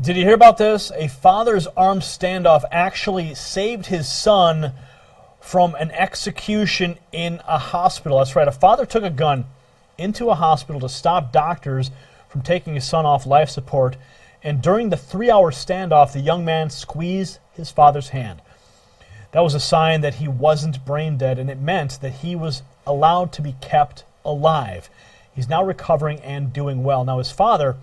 Did you hear about this? A father's armed standoff actually saved his son from an execution in a hospital. That's right. A father took a gun into a hospital to stop doctors from taking his son off life support. And during the 3-hour standoff, the young man squeezed his father's hand. That was a sign that he wasn't brain dead, and it meant that he was allowed to be kept alive. He's now recovering and doing well. Now, his father,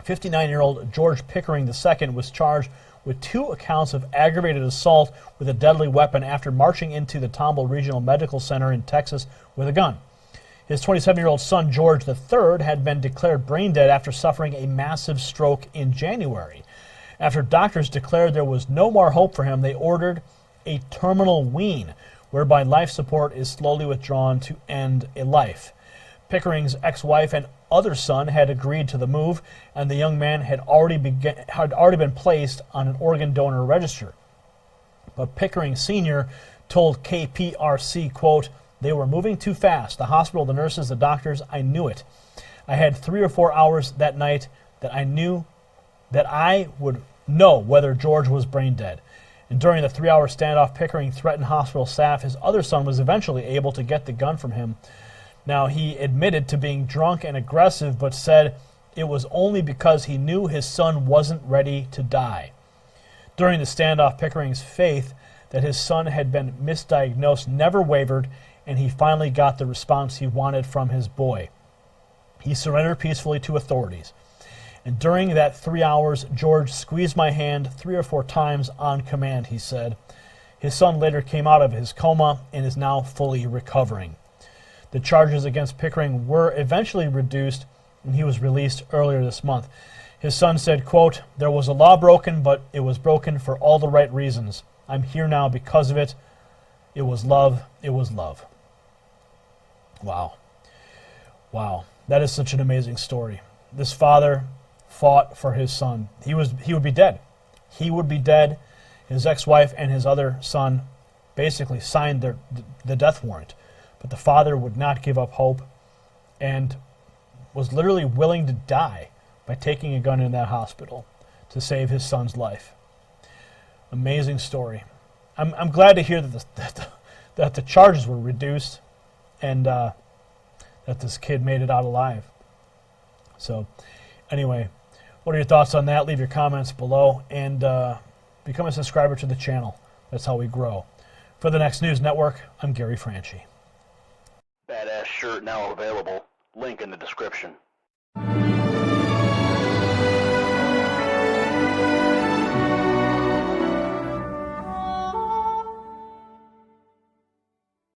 59-year-old George Pickering II, was charged with 2 accounts of aggravated assault with a deadly weapon after marching into the Tomball Regional Medical Center in Texas with a gun. His 27-year-old son, George III, had been declared brain dead after suffering a massive stroke in January. After doctors declared there was no more hope for him, they ordered a terminal wean, whereby life support is slowly withdrawn to end a life. Pickering's ex-wife and other son had agreed to the move, and the young man had already been placed on an organ donor register. But Pickering Sr. told KPRC, quote, "They were moving too fast. The hospital, the nurses, the doctors, I knew it. I had 3 or 4 hours that night that I knew that I would know whether George was brain dead." And during the 3-hour standoff, Pickering threatened hospital staff. His other son was eventually able to get the gun from him. Now, he admitted to being drunk and aggressive, but said it was only because he knew his son wasn't ready to die. During the standoff, Pickering's faith that his son had been misdiagnosed never wavered, and he finally got the response he wanted from his boy. He surrendered peacefully to authorities. And during that 3 hours, George squeezed my hand 3 or 4 times on command, he said. His son later came out of his coma and is now fully recovering. The charges against Pickering were eventually reduced, and he was released earlier this month. His son said, quote, "There was a law broken, but it was broken for all the right reasons. I'm here now because of it. It was love. It was love." Wow. Wow. That is such an amazing story. This father fought for his son. He would be dead. He would be dead. His ex-wife and his other son basically signed the death warrant. But the father would not give up hope and was literally willing to die by taking a gun in that hospital to save his son's life. Amazing story. I'm glad to hear that the charges were reduced and that this kid made it out alive. So anyway, what are your thoughts on that? Leave your comments below and become a subscriber to the channel. That's how we grow. For the Next News Network, I'm Gary Franchi. Badass shirt now available. Link in the description.